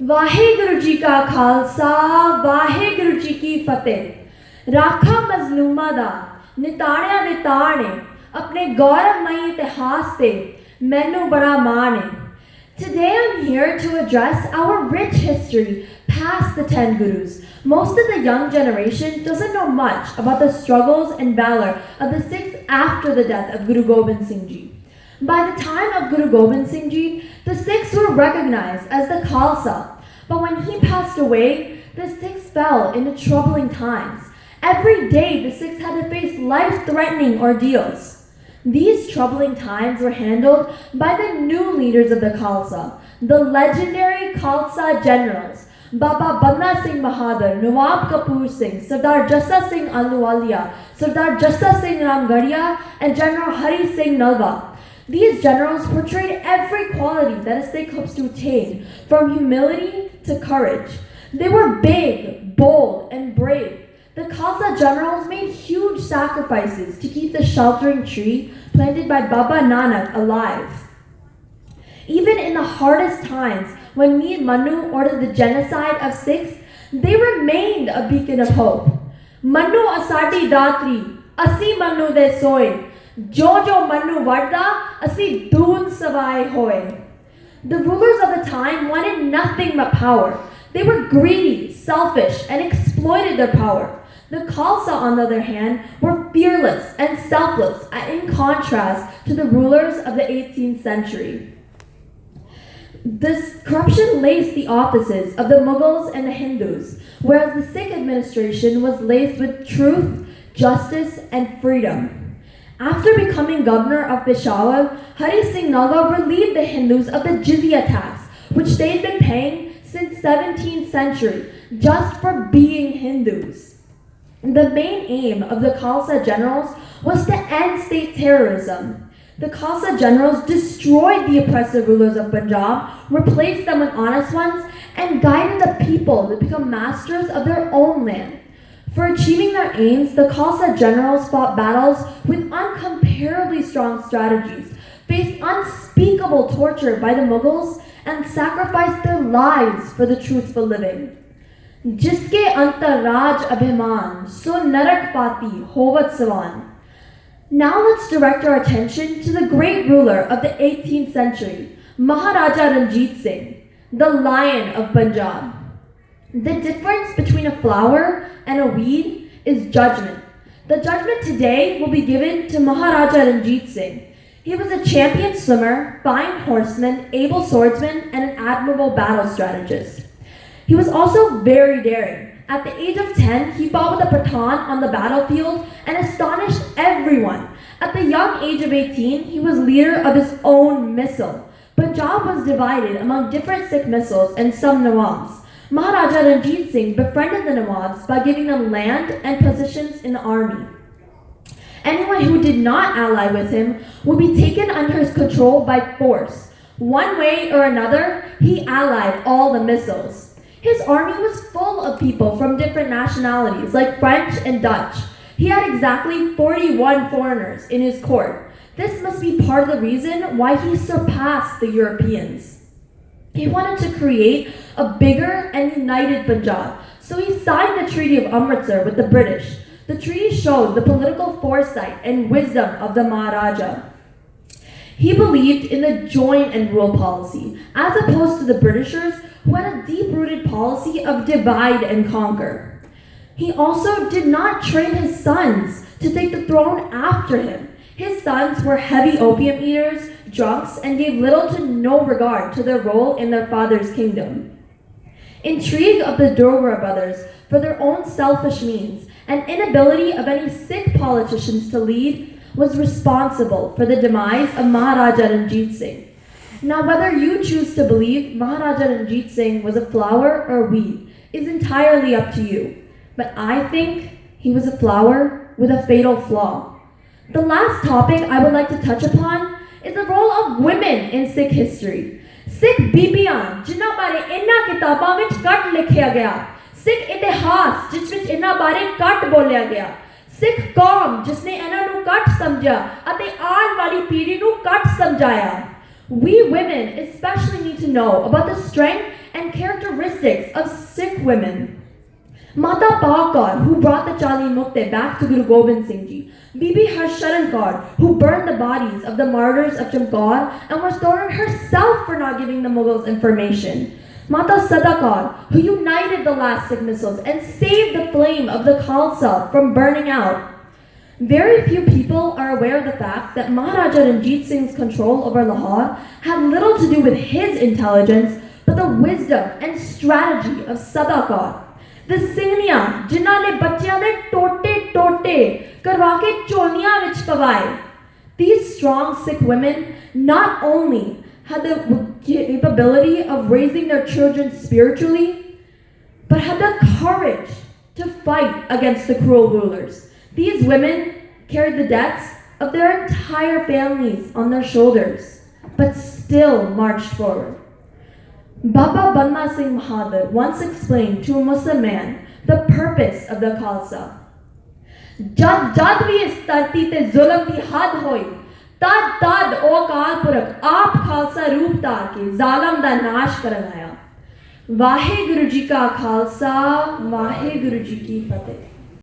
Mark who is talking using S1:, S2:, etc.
S1: वाहेगुरु जी का खालसा वाहेगुरु जी की फतेह राखा मजलूमा दा निताणिया दे ताण है अपने गौरवमयी इतिहास से मैनू बड़ा मान है. Today I'm here to address our rich history past the 10 Gurus. Most of the young generation doesn't know much about the struggles and valor of the Sikhs after the death of Guru Gobind Singh Ji. By the time of Guru Gobind Singh Ji, the Sikhs were recognized as the Khalsa, but when he passed away, the Sikhs fell into troubling times. Every day the Sikhs had to face life-threatening ordeals. These troubling times were handled by the new leaders of the Khalsa, the legendary Khalsa generals, Baba Banna Singh Bahadur, Nawab Kapoor Singh, Sardar Jassa Singh Ahluwalia, Sardar Jassa Singh Ramgarhia, and General Hari Singh Nalwa. These generals portrayed every quality that a Sikh hopes to attain, from humility to courage. They were big, bold, and brave. The Khalsa generals made huge sacrifices to keep the sheltering tree planted by Baba Nanak alive. Even in the hardest times, when Mir Manu ordered the genocide of Sikhs, they remained a beacon of hope. Manu asadi datri, asi manu de soy, jo manu varda, asi doon savai hoy. The rulers of the time wanted nothing but power. They were greedy, selfish, and exploited their power. The Khalsa, on the other hand, were fearless and selfless, in contrast to the rulers of the 18th century. This corruption laced the offices of the Mughals and the Hindus, whereas the Sikh administration was laced with truth, justice, and freedom. After becoming governor of Peshawar, Hari Singh Nalwa relieved the Hindus of the jizya tax, which they had been paying since 17th century, just for being Hindus. The main aim of the Khalsa generals was to end state terrorism. The Khalsa generals destroyed the oppressive rulers of Punjab, replaced them with honest ones, and guided the people to become masters of their own land. For achieving their aims, the Khalsa generals fought battles with uncomparably strong strategies, faced unspeakable torture by the Mughals, and sacrificed their lives for the truthful living. जिसके अंतर्राज अभिमान सो नरक पाती होवत सवान. Now let's direct our attention to the great ruler of the 18th century, Maharaja Ranjit Singh, the Lion of Punjab. The difference between a flower and a weed is judgment. The judgment today will be given to Maharaja Ranjit Singh. He was a champion swimmer, fine horseman, able swordsman, and an admirable battle strategist. He was also very daring. At the age of 10, he fought with a Pathan on the battlefield and astonished everyone. At the young age of 18, he was leader of his own missile. Punjab was divided among different Sikh missiles and some Nawabs. Maharaja Ranjit Singh befriended the Nawabs by giving them land and positions in the army. Anyone who did not ally with him would be taken under his control by force. One way or another, he allied all the missiles. His army was full of people from different nationalities, like French and Dutch. He had exactly 41 foreigners in his court. This must be part of the reason why he surpassed the Europeans. He wanted to create a bigger and united Punjab, so he signed the Treaty of Amritsar with the British. The treaty showed the political foresight and wisdom of the Maharaja. He believed in the join and rule policy, as opposed to the Britishers, who had a deep-rooted policy of divide and conquer. He also did not train his sons to take the throne after him. His sons were heavy opium eaters, drunks, and gave little to no regard to their role in their father's kingdom. Intrigue of the Dogra brothers for their own selfish means and inability of any Sikh politicians to lead was responsible for the demise of Maharaja Ranjit Singh. Now, whether you choose to believe Maharaja Ranjit Singh was a flower or a weed is entirely up to you. But I think he was a flower with a fatal flaw. The last topic I would like to touch upon is the role of women in Sikh history. Sikh ਬੀਬੀਆਂ ਜਿਨ੍ਹਾਂ ਬਾਰੇ ਇਹਨਾਂ ਕਿਤਾਬਾਂ ਵਿੱਚ ਘੱਟ ਲਿਖਿਆ ਗਿਆ, ਸਿੱਖ ਇਤਿਹਾਸ ਜਿਸ ਵਿੱਚ ਇਹਨਾਂ ਬਾਰੇ ਘੱਟ ਬੋਲਿਆ ਗਿਆ, ਸਿੱਖ ਕੌਮ ਜਿਸਨੇ ਇਹਨਾਂ ਨੂੰ ਘੱਟ ਸਮਝਿਆ ਅਤੇ ਆਉਣ ਵਾਲੀ ਪੀੜ੍ਹੀ ਨੂੰ ਘੱਟ ਸਮਝਾਇਆ. We women especially need to know about the strength and character characteristics of Sikh women. Mata Pa Kaur, who brought the Chali Mukte back to Guru Gobind Singh Ji. Bibi Harsharan Kaur, who burned the bodies of the martyrs of Chamkaur and was thrown herself for not giving the Mughals information. Mata Sada Kaur, who united the last Sikh missiles and saved the flame of the Khalsa from burning out. Very few people are aware of the fact that Maharaja Ranjit Singh's control over Lahore had little to do with his intelligence, but the wisdom and strategy of Sada Kaur. The Singhniya, जिन्हां ने बच्चियां दे टोटे करवा के चोलियां विच पवाए. These strong Sikh women not only had the capability of raising their children spiritually, but had the courage to fight against the cruel rulers. These women carried the debts of their entire families on their shoulders, but still marched forward. Baba Banma Singh Bahadur once explained to a Muslim man the purpose of the Khalsa. Jad vi is tarti te zulm di had hoi, tad o Akal Purakh aap Khalsa roop tar ke zalim da nash karwaya. Vaheguru ji ka Khalsa, Vaheguru ji ki Fateh.